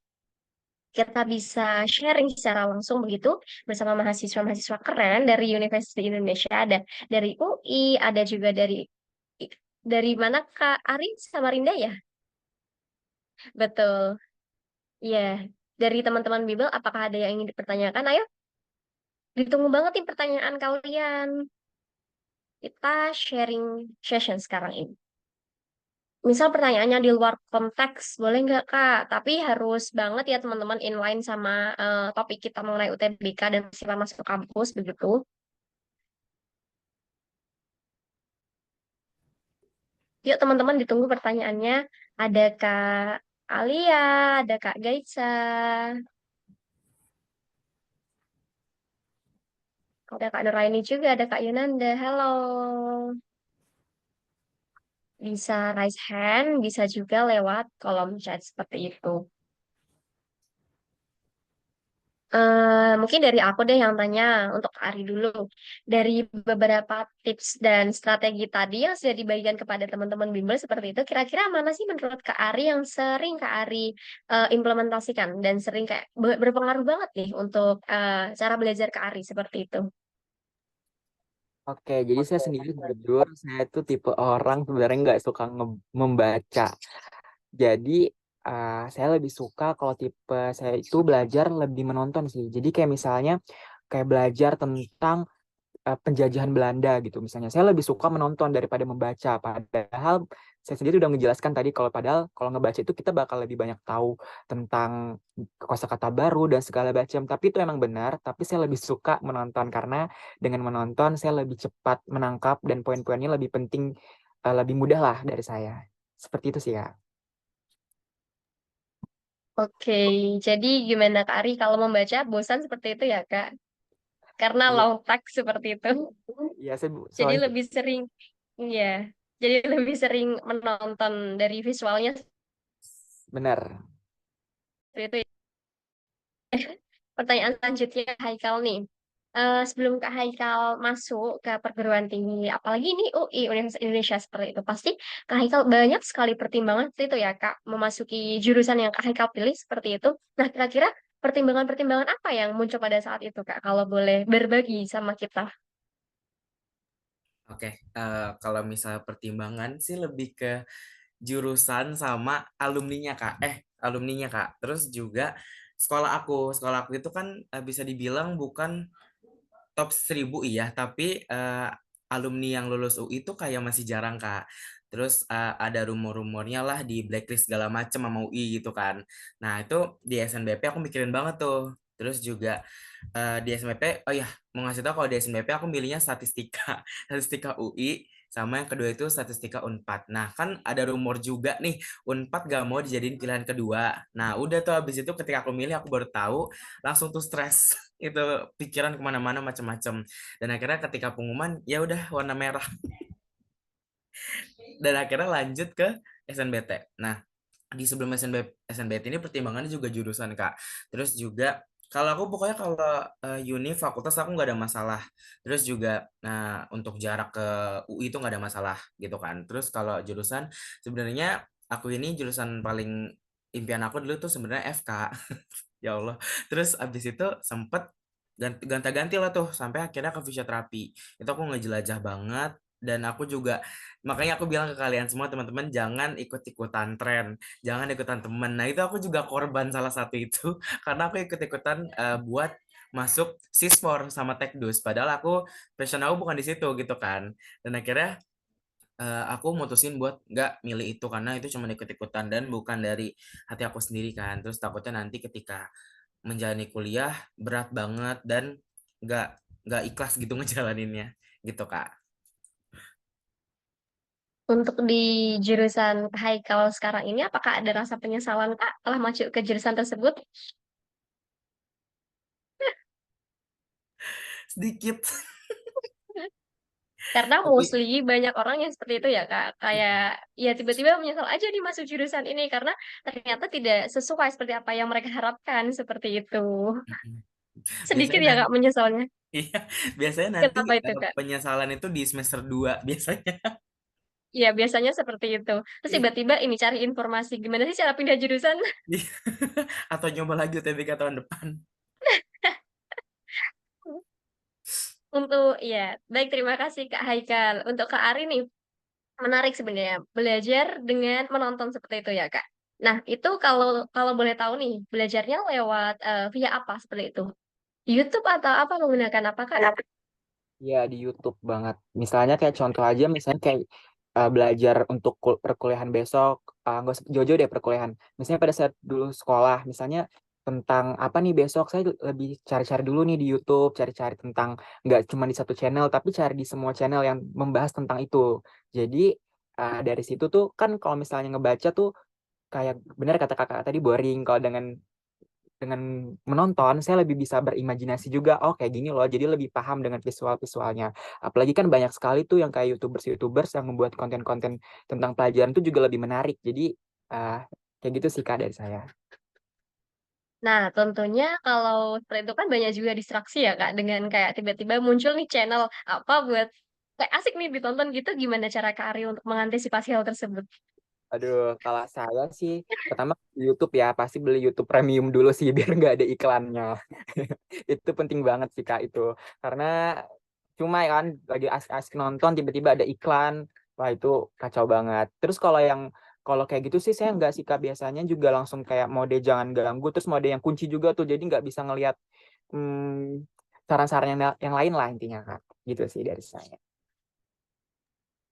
kita bisa sharing secara langsung begitu bersama mahasiswa-mahasiswa keren dari Universitas Indonesia. Ada dari UI, ada juga dari mana Kak Ari Samarinda ya? Betul. Iya. Dari teman-teman Bibel, apakah ada yang ingin dipertanyakan? Ayo, ditunggu banget nih pertanyaan kalian. Kita sharing session sekarang ini. Misal pertanyaannya di luar konteks, boleh nggak Kak? Tapi harus banget ya teman-teman inline sama topik kita mengenai UTBK dan sila masuk kampus begitu. Yuk teman-teman ditunggu pertanyaannya. Ada Kak Alia, ada Kak Gaitsa, ada Kak Nuraini juga, ada Kak Yunanda. Halo. Bisa raise hand, bisa juga lewat kolom chat seperti itu. Mungkin dari aku deh yang tanya untuk Kak Ari dulu. Dari beberapa tips dan strategi tadi yang sudah dibagikan kepada teman-teman bimbel seperti itu, kira-kira mana sih menurut Kak Ari yang sering Kak Ari implementasikan dan sering kayak berpengaruh banget nih untuk cara belajar Kak Ari seperti itu? Oke, jadi saya sendiri jujur, saya tuh tipe orang sebenarnya nggak suka membaca. Jadi saya lebih suka kalau tipe saya itu belajar lebih menonton sih. Jadi kayak misalnya kayak belajar tentang penjajahan Belanda gitu misalnya. Saya lebih suka menonton daripada membaca. Padahal saya sendiri udah menjelaskan tadi padahal kalau ngebaca itu kita bakal lebih banyak tahu tentang kosakata baru dan segala macam. Tapi itu emang benar, tapi saya lebih suka menonton karena dengan menonton saya lebih cepat menangkap dan poin-poinnya lebih penting, lebih mudah lah dari saya. Seperti itu sih ya. Oke, jadi gimana Kak Ari kalau membaca bosan seperti itu ya Kak? Karena Iya, long text seperti itu. iya Jadi soalnya lebih sering, ya, jadi lebih sering menonton dari visualnya benar. seperti itu. Pertanyaan selanjutnya Haikal nih. Sebelum Kak Haikal masuk ke perguruan tinggi, apalagi ini UI Universitas Indonesia seperti itu, pasti Kak Haikal banyak sekali pertimbangan seperti itu ya Kak, memasuki jurusan yang Kak Haikal pilih seperti itu. Nah, kira-kira pertimbangan-pertimbangan apa yang muncul pada saat itu Kak, kalau boleh berbagi sama kita? Oke, kalau misalnya pertimbangan sih lebih ke jurusan sama alumninya Kak. Alumninya Kak. Terus juga sekolah aku itu kan bisa dibilang bukan top 1000 iya, tapi alumni yang lulus UI itu kayak masih jarang Kak. Terus ada rumor-rumornya lah di blacklist segala macem sama UI gitu kan. Nah itu di SNBP aku mikirin banget tuh. Terus juga di SNBP, oh ya mau ngasih tau kalau di SNBP aku milihnya statistika, statistika UI, sama yang kedua itu statistika Unpad. Nah kan ada rumor juga nih Unpad gak mau dijadiin pilihan kedua. Nah udah tuh habis itu ketika aku milih aku baru tahu langsung tuh stres itu pikiran kemana-mana macam-macam dan akhirnya ketika pengumuman ya udah warna merah dan akhirnya lanjut ke SNBT. Nah di sebelum SNBT ini pertimbangannya juga jurusan Kak. Terus juga kalau aku pokoknya kalau uni fakultas aku nggak ada masalah. Terus juga nah untuk jarak ke UI itu nggak ada masalah gitu kan. Terus kalau jurusan sebenarnya aku ini jurusan paling impian aku dulu tuh sebenarnya FK. Ya Allah. Terus abis itu sempet ganti-ganti lah tuh sampai akhirnya ke fisioterapi. Itu aku ngejelajah banget dan aku juga makanya aku bilang ke kalian semua teman-teman jangan ikut-ikutan tren, jangan ikutan temen. Nah, itu aku juga korban salah satu itu karena aku ikut-ikutan buat masuk Sispor sama Tekdus padahal aku passion aku bukan di situ gitu kan. Dan akhirnya aku mutusin buat nggak milih itu karena itu cuma ikut-ikutan dan bukan dari hati aku sendiri kan. Terus takutnya nanti ketika menjalani kuliah berat banget dan nggak nggak ikhlas gitu ngejalaninnya gitu Kak. Untuk di jurusan Haikal sekarang ini, apakah ada rasa penyesalan Kak telah masuk ke jurusan tersebut? Sedikit Karena tapi mostly banyak orang yang seperti itu ya Kak. Kayak ya tiba-tiba menyesal aja nih masuk jurusan ini karena ternyata tidak sesuai seperti apa yang mereka harapkan seperti itu. Sedikit biasanya ya nanti Kak menyesalnya. iya biasanya nanti Kenapa itu Kak? penyesalan itu di semester 2 biasanya. Iya, biasanya seperti itu. Terus tiba-tiba ini cari informasi gimana sih cara pindah jurusan. Atau nyoba lagi UTBK tahun depan. Untuk ya, baik terima kasih Kak Haikal. Untuk Kak Ari nih, menarik sebenarnya belajar dengan menonton seperti itu ya Kak. Nah, itu kalau kalau boleh tahu nih, belajarnya lewat via apa seperti itu? YouTube atau apa menggunakan apa Kak? Ya di YouTube banget. Misalnya kayak contoh aja, misalnya kayak belajar untuk perkuliahan besok, nggak usah jauh-jauh deh perkuliahan. Misalnya pada saat dulu sekolah, misalnya tentang apa nih besok, saya lebih cari-cari dulu nih di YouTube, cari-cari tentang nggak cuma di satu channel, tapi cari di semua channel yang membahas tentang itu. Jadi dari situ tuh kan kalau misalnya ngebaca tuh kayak benar kata kakak tadi boring. Kalau dengan menonton saya lebih bisa berimajinasi juga, oh kayak gini loh, jadi lebih paham dengan visualnya. Apalagi kan banyak sekali tuh yang kayak youtubers yang membuat konten-konten tentang pelajaran tuh juga lebih menarik. Jadi uh, kayak gitu sih kak dari saya. Nah, tentunya kalau seperti itu kan banyak juga distraksi ya Kak, dengan kayak tiba-tiba muncul nih channel apa buat kayak asik nih ditonton gitu, gimana cara Kak Ari untuk mengantisipasi hal tersebut? Aduh, kalau saya sih pertama YouTube ya pasti beli YouTube Premium dulu sih biar nggak ada iklannya. Itu penting banget sih kak itu, karena cuma kan lagi asik-asik nonton tiba-tiba ada iklan, wah itu kacau banget. Terus kalau kayak gitu sih saya nggak sih kak, biasanya juga langsung kayak mode jangan ganggu, terus mode yang kunci juga tuh jadi nggak bisa ngelihat saran-saran yang lain lah intinya kak, gitu sih dari saya.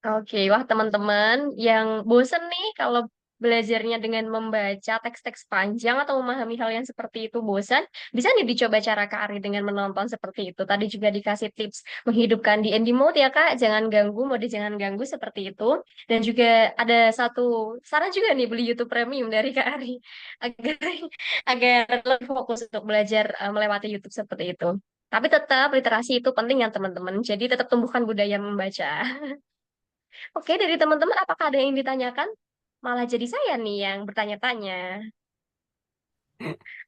Oke, wah teman-teman yang bosen nih kalau belajarnya dengan membaca teks-teks panjang atau memahami hal yang seperti itu bosan, bisa nih dicoba cara Kak Ari dengan menonton seperti itu. Tadi juga dikasih tips menghidupkan DND mode ya Kak, jangan ganggu, mode jangan ganggu seperti itu. Dan juga ada satu saran juga nih beli YouTube Premium dari Kak Ari agar agar lebih fokus untuk belajar melewati YouTube seperti itu. Tapi tetap literasi itu penting ya teman-teman. Jadi tetap tumbuhkan budaya membaca. Oke, dari teman-teman apakah ada yang ditanyakan? Malah jadi saya nih yang bertanya-tanya.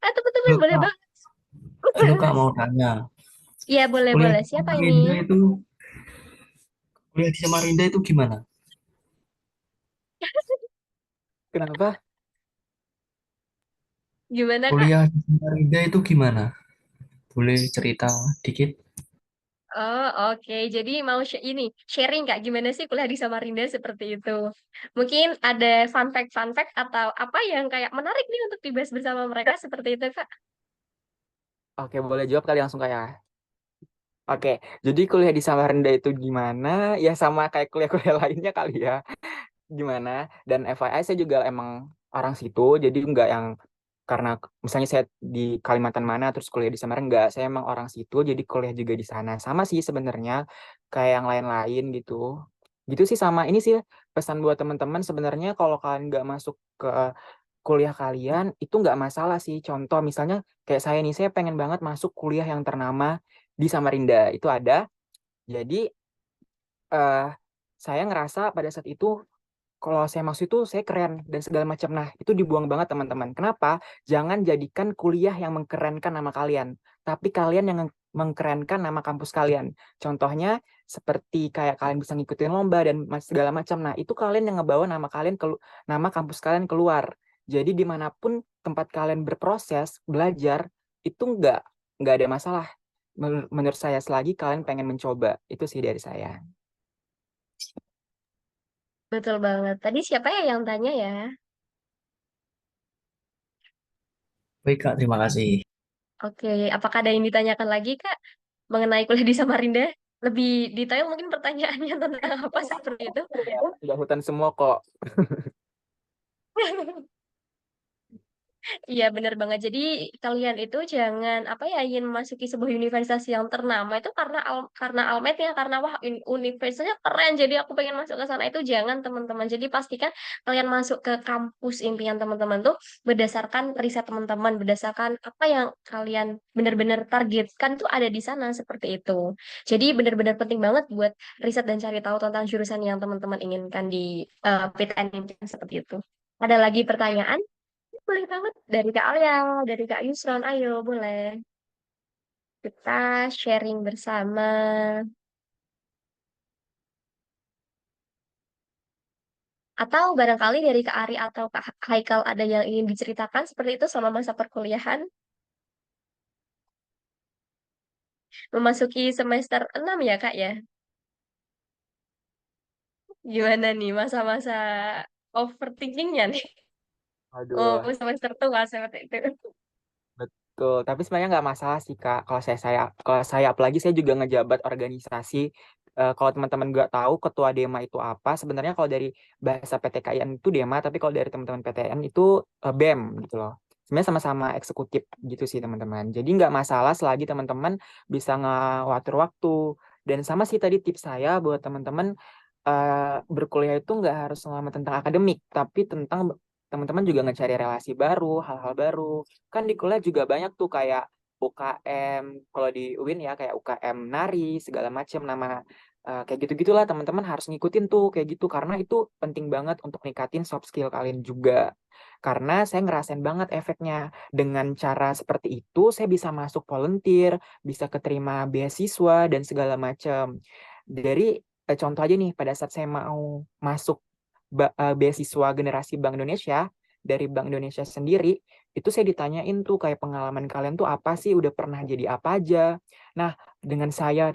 Teman-teman Halo boleh Kak, banget. halo Kak mau tanya. Iya, Kuliah boleh-boleh. di Siapa ini? Samarinda itu, kuliah di Samarinda itu gimana? Kenapa? Gimana, Kak? Kuliah di Samarinda itu gimana? Boleh cerita dikit? Oh, oke. Jadi mau ini sharing Kak, gimana sih kuliah di Samarinda seperti itu? Mungkin ada fun fact atau apa yang kayak menarik nih untuk dibahas bersama mereka seperti itu, Kak? Oke, boleh jawab kali langsung kayak. Oke, jadi kuliah di Samarinda itu gimana? Ya sama kayak kuliah-kuliah lainnya kali ya. Gimana? Dan FYI saya juga emang orang situ, jadi nggak yang karena misalnya saya di Kalimantan mana terus kuliah di Samarang, nggak. Saya emang orang situ, jadi kuliah juga di sana. Sama sih sebenarnya kayak yang lain-lain gitu. Gitu sih sama ini sih pesan buat teman-teman sebenarnya kalau kalian nggak masuk ke kuliah kalian itu nggak masalah sih. Contoh misalnya kayak saya nih, saya pengen banget masuk kuliah yang ternama di Samarinda. Itu ada. Jadi eh saya ngerasa pada saat itu kalau saya masuk itu saya keren dan segala macam. Nah, itu dibuang banget teman-teman. Kenapa? Jangan jadikan kuliah yang mengkerenkan nama kalian, tapi kalian yang mengkerenkan nama kampus kalian. Contohnya seperti kayak kalian bisa ngikutin lomba dan segala macam. Nah, itu kalian yang ngebawa nama kalian nama kampus kalian keluar. Jadi dimanapun tempat kalian berproses belajar itu nggak ada masalah. Menurut saya selagi kalian pengen mencoba. Itu sih dari saya. Betul banget. Tadi siapa ya yang tanya ya? Baik Kak, terima kasih. Oke, apakah ada yang ditanyakan lagi, Kak, mengenai kuliah di Samarinda? Lebih detail mungkin pertanyaannya tentang apa seperti itu? Udah hutan semua kok. Iya benar banget. Jadi kalian itu jangan apa ya ingin memasuki sebuah universitas yang ternama itu karena almetnya karena wah universitasnya keren jadi aku pengen masuk ke sana itu jangan teman-teman. Jadi pastikan kalian masuk ke kampus impian teman-teman tuh berdasarkan riset teman-teman, berdasarkan apa yang kalian benar-benar targetkan tuh ada di sana seperti itu. Jadi benar-benar penting banget buat riset dan cari tahu tentang jurusan yang teman-teman inginkan di PTN impian seperti itu. Ada lagi pertanyaan? Boleh banget dari Kak Alia, dari Kak Yusron, ayo boleh. Kita sharing bersama. Atau barangkali dari Kak Ari atau Kak Haikal ada yang ingin diceritakan seperti itu selama masa perkuliahan? Memasuki semester 6 ya Kak ya? Gimana nih masa-masa overthinkingnya nih? Oh, Aduh, semester tua seperti itu. betul. Tapi sebenarnya nggak masalah sih Kak. Kalau saya apalagi saya juga ngejabat organisasi. Kalau teman-teman nggak tahu ketua Dema itu apa, sebenarnya kalau dari bahasa PTKIN itu Dema, tapi kalau dari teman-teman PTN itu BEM gitu loh. Sebenarnya sama-sama eksekutif gitu sih teman-teman. Jadi nggak masalah selagi teman-teman bisa ngatur waktu. Dan sama sih tadi tips saya buat teman-teman berkuliah itu nggak harus selama tentang akademik, tapi tentang teman-teman juga ngecari relasi baru, hal-hal baru. Kan di kuliah juga banyak tuh kayak UKM, kalau di UIN ya kayak UKM nari, segala macam nama kayak gitu-gitulah teman-teman harus ngikutin tuh kayak gitu karena itu penting banget untuk ningkatin soft skill kalian juga. Karena saya ngerasain banget efeknya dengan cara seperti itu saya bisa masuk volunteer, bisa keterima beasiswa dan segala macam. Dari contoh aja nih pada saat saya mau masuk beasiswa generasi Bank Indonesia dari Bank Indonesia sendiri itu saya ditanyain tuh kayak pengalaman kalian tuh apa sih udah pernah jadi apa aja. Nah dengan saya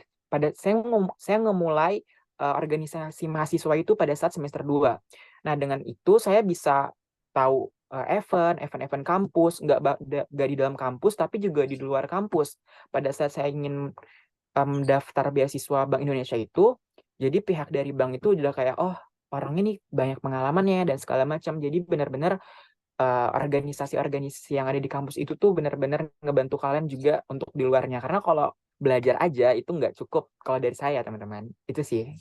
ngemulai organisasi mahasiswa itu pada saat semester 2. Nah dengan itu saya bisa tahu event-event kampus nggak di dalam kampus tapi juga di luar kampus. Pada saat saya ingin daftar beasiswa Bank Indonesia itu, jadi pihak dari bank itu udah kayak, oh orang ini banyak pengalamannya dan segala macam. Jadi benar-benar organisasi-organisasi yang ada di kampus itu tuh benar-benar ngebantu kalian juga untuk di luarnya. Karena kalau belajar aja itu nggak cukup kalau dari saya teman-teman. Itu sih.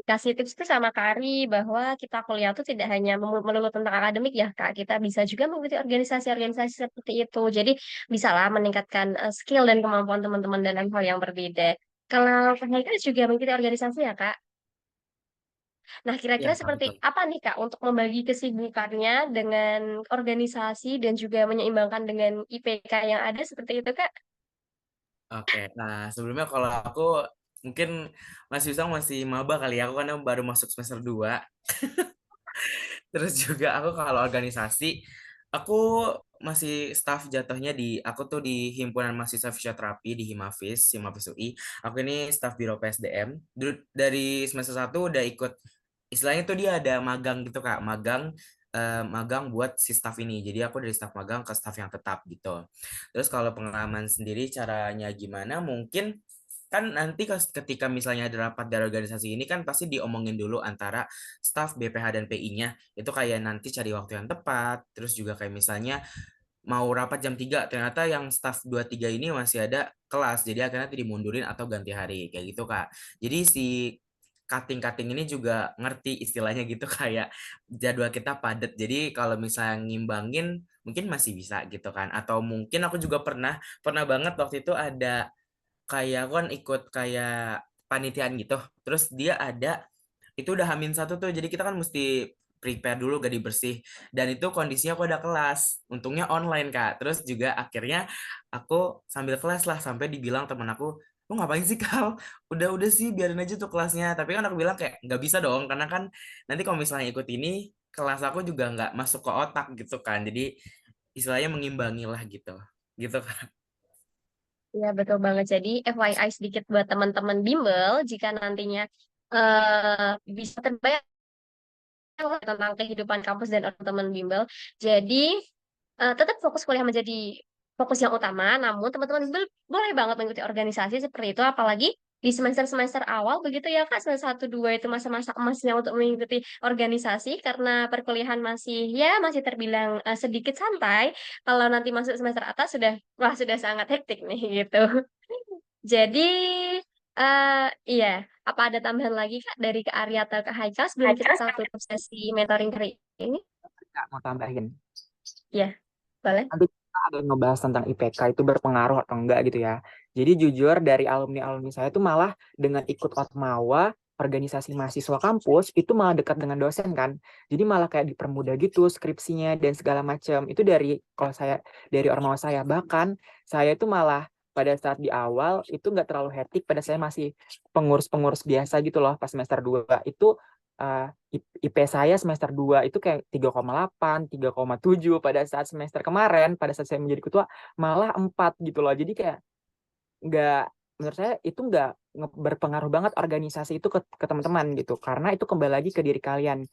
Kasih tips itu sama Kari bahwa kita kuliah itu tidak hanya melulu tentang akademik ya Kak, kita bisa juga mengikuti organisasi-organisasi seperti itu. Jadi bisalah meningkatkan skill dan kemampuan teman-teman dalam hal yang berbeda. Kalau Kak Haikal juga mengikuti organisasi ya Kak. Nah, Ya, kira-kira seperti betul. apa nih Kak untuk membagi kesibukannya dengan organisasi dan juga menyeimbangkan dengan IPK yang ada seperti itu Kak? Oke, nah sebelumnya kalau aku mungkin Mas Yusang masih maba kali ya, aku kan baru masuk semester 2. Terus juga aku kalau organisasi, aku masih staff jatuhnya aku tuh di Himpunan Mahasiswa Fisioterapi di Himafis UI. Aku ini staff Biro PSDM. Dari semester 1 udah ikut, istilahnya tuh dia ada magang gitu Kak, magang buat si staff ini. Jadi aku dari staff magang ke staff yang tetap gitu. Terus kalau pengalaman sendiri caranya gimana? Mungkin kan nanti ketika misalnya ada rapat dari organisasi ini kan pasti diomongin dulu antara staff BPH dan PI-nya. Itu kayak nanti cari waktu yang tepat, terus juga kayak misalnya mau rapat jam 3 ternyata yang staff 2 3 ini masih ada kelas. Jadi akhirnya nanti dimundurin atau ganti hari kayak gitu, Kak. Jadi si cutting-cutting ini juga ngerti istilahnya gitu kayak jadwal kita padat. Jadi kalau misalnya ngimbangin mungkin masih bisa gitu kan. Atau mungkin aku juga pernah banget waktu itu ada kayak aku kan ikut kayak panitiaan gitu. Terus dia ada itu udah H-1 tuh. Jadi kita kan mesti prepare dulu gadi bersih. Dan itu kondisinya aku ada kelas. Untungnya online, Kak. Terus juga akhirnya aku sambil kelas lah sampai dibilang temen aku, "Lu ngapain sih, Kal? Udah sih biarin aja tuh kelasnya." Tapi kan aku bilang kayak nggak bisa dong karena kan nanti kalau misalnya ikut ini kelas aku juga nggak masuk ke otak gitu kan. Jadi istilahnya mengimbangi lah gitu. Gitu, Kak. Ya, betul banget. Jadi, FYI sedikit buat teman-teman bimbel, jika nantinya bisa terbayang tentang kehidupan kampus dan teman-teman bimbel. Jadi, tetap fokus kuliah menjadi fokus yang utama, namun teman-teman bimbel boleh banget mengikuti organisasi seperti itu, apalagi di semester-semester awal begitu ya Kak, semester 1 2 itu masa-masa emasnya untuk mengikuti organisasi karena perkuliahan masih terbilang sedikit santai. Kalau nanti masuk semester atas sudah sangat hektik nih gitu. Jadi iya, apa ada tambahan lagi Kak dari Kak Arya atau Kak Haikal sebelum kita tutup sesi mentoring hari ini? Nggak mau tambahin. Ya, boleh. Nanti kita ada ngebahas tentang IPK itu berpengaruh atau enggak gitu ya. Jadi jujur dari alumni-alumni saya itu malah dengan ikut Otmawa, organisasi mahasiswa kampus, itu malah dekat dengan dosen kan. Jadi malah kayak dipermudah gitu skripsinya dan segala macam. Itu dari kalau saya dari Ormawa saya. Bahkan saya itu malah pada saat di awal itu nggak terlalu hektik, pada saya masih pengurus-pengurus biasa gitu loh pas semester 2 itu IP saya semester 2 itu kayak 3,8, 3,7 pada saat semester kemarin pada saat saya menjadi ketua malah 4 gitu loh. Jadi kayak nggak, menurut saya itu nggak berpengaruh banget organisasi itu ke teman-teman gitu, karena itu kembali lagi ke diri kalian.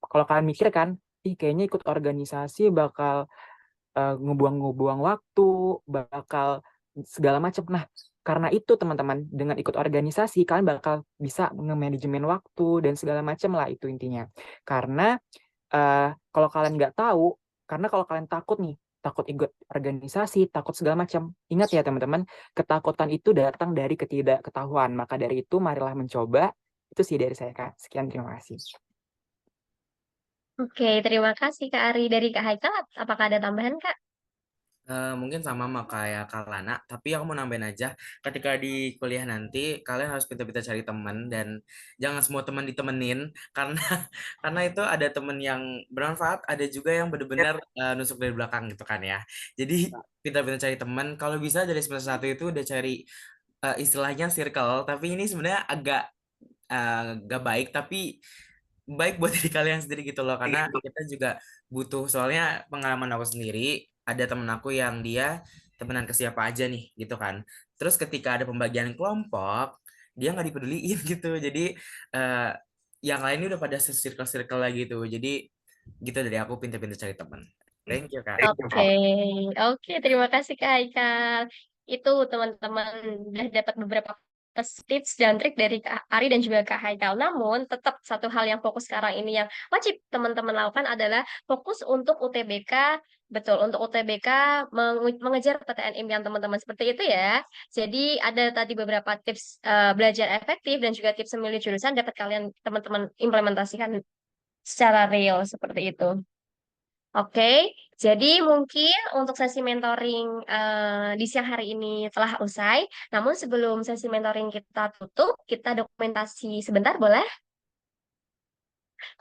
Kalau kalian mikir kan, ih kayaknya ikut organisasi bakal ngebuang-ngebuang waktu, bakal segala macam. Nah, karena itu teman-teman, dengan ikut organisasi kalian bakal bisa nge-manajemen waktu dan segala macam lah, itu intinya. Karena kalau kalian nggak tahu, karena kalau kalian takut nih, takut ikut organisasi, takut segala macam, ingat ya teman-teman, ketakutan itu datang dari ketidaktahuan. Maka dari itu marilah mencoba. Itu sih dari saya, Kak. Sekian, terima kasih. Oke, terima kasih Kak Ari. Dari Kak Haikal, apakah ada tambahan Kak? Mungkin sama kayak Kak Lana, tapi aku mau nambahin aja, ketika di kuliah nanti kalian harus pintar-pintar cari teman dan jangan semua teman ditemenin karena karena itu ada teman yang bermanfaat, ada juga yang benar-benar nusuk dari belakang gitu kan ya. Jadi pintar-pintar cari teman. Kalau bisa dari semester 1 itu udah cari istilahnya circle, tapi ini sebenarnya agak gak baik, tapi baik buat diri kalian sendiri gitu loh, karena kita juga butuh, soalnya pengalaman aku sendiri ada temen aku yang dia temenan ke siapa aja nih gitu kan, terus ketika ada pembagian kelompok dia nggak dipeduliin gitu, jadi eh, yang lain ini udah pada circle-circle lagi tuh, jadi gitu dari aku, pintar-pintar cari teman. Thank you Kak. Oke, oke, terima kasih Kak Haikal. Itu teman-teman udah dapat beberapa tips dan trik dari Kak Ari dan juga Kak Haikal. Namun, tetap satu hal yang fokus sekarang ini yang wajib teman-teman lakukan adalah fokus untuk UTBK. Betul, untuk UTBK mengejar PTN impian teman-teman seperti itu ya. Jadi, ada tadi beberapa tips belajar efektif dan juga tips memilih jurusan dapat kalian teman-teman implementasikan secara real seperti itu. Oke, jadi mungkin untuk sesi mentoring di siang hari ini telah usai. Namun sebelum sesi mentoring kita tutup, kita dokumentasi sebentar boleh?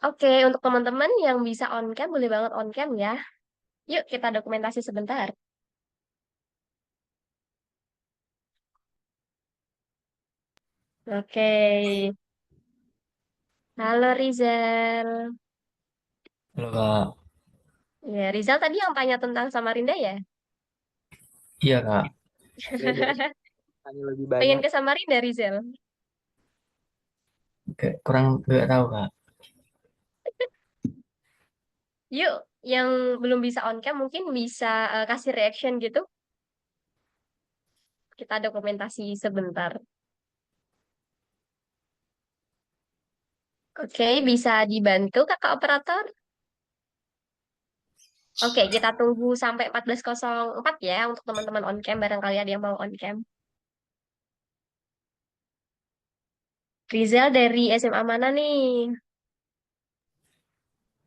Oke, untuk teman-teman yang bisa on cam, boleh banget on cam ya. Yuk kita dokumentasi sebentar. Oke, halo Rizal. Halo Kak. Ya, Rizal tadi yang tanya tentang Samarinda ya? Iya Kak. Saya boleh tanya lebih banyak. Pengen ke Samarinda, Rizal? Kurang nggak tahu Kak. Yuk, yang belum bisa on cam mungkin bisa kasih reaction gitu. Kita dokumentasi sebentar. Oke, bisa dibantu kakak operator? Oke, kita tunggu sampai 14.04 ya untuk teman-teman on cam, barangkali ada yang mau on cam. Rizal dari SMA mana nih?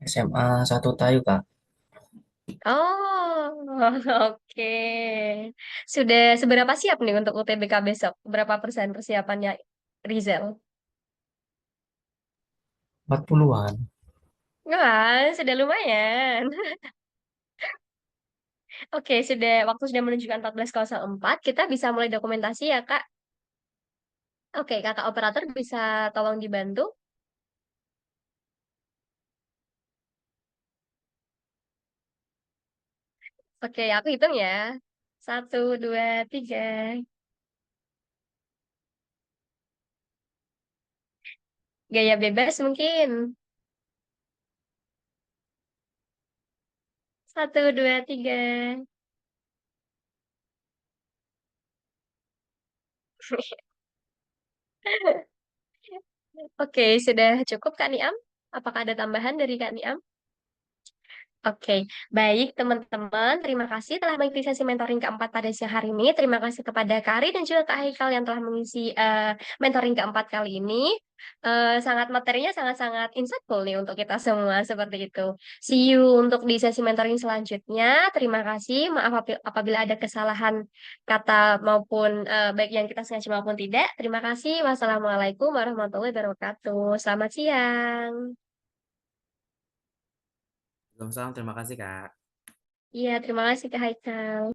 SMA 1 Tayu Kak. Oh, oke. Sudah seberapa siap nih untuk UTBK besok? Berapa persen persiapannya Rizal? 40-an. Wah, sudah lumayan. Oke, waktu sudah menunjukkan 14.04. Kita bisa mulai dokumentasi ya, Kak. Oke, kakak operator bisa tolong dibantu. Oke, aku hitung ya. 1, 2, 3. Gaya bebas mungkin. 1, 2, 3. Oke, sudah cukup Kak Niam? Apakah ada tambahan dari Kak Niam? Oke, baik teman-teman. Terima kasih telah mengikuti sesi mentoring keempat pada siang hari ini. Terima kasih kepada Kak Ari dan juga Kak Haikal yang telah mengisi mentoring keempat kali ini. Sangat materinya sangat-sangat insightful nih untuk kita semua seperti itu. See you untuk di sesi mentoring selanjutnya. Terima kasih. Maaf apabila ada kesalahan kata maupun baik yang kita sengaja maupun tidak. Terima kasih. Wassalamualaikum warahmatullahi wabarakatuh. Selamat siang. Waalaikumsalam, terima kasih Kak. Iya, terima kasih Kak Haikal.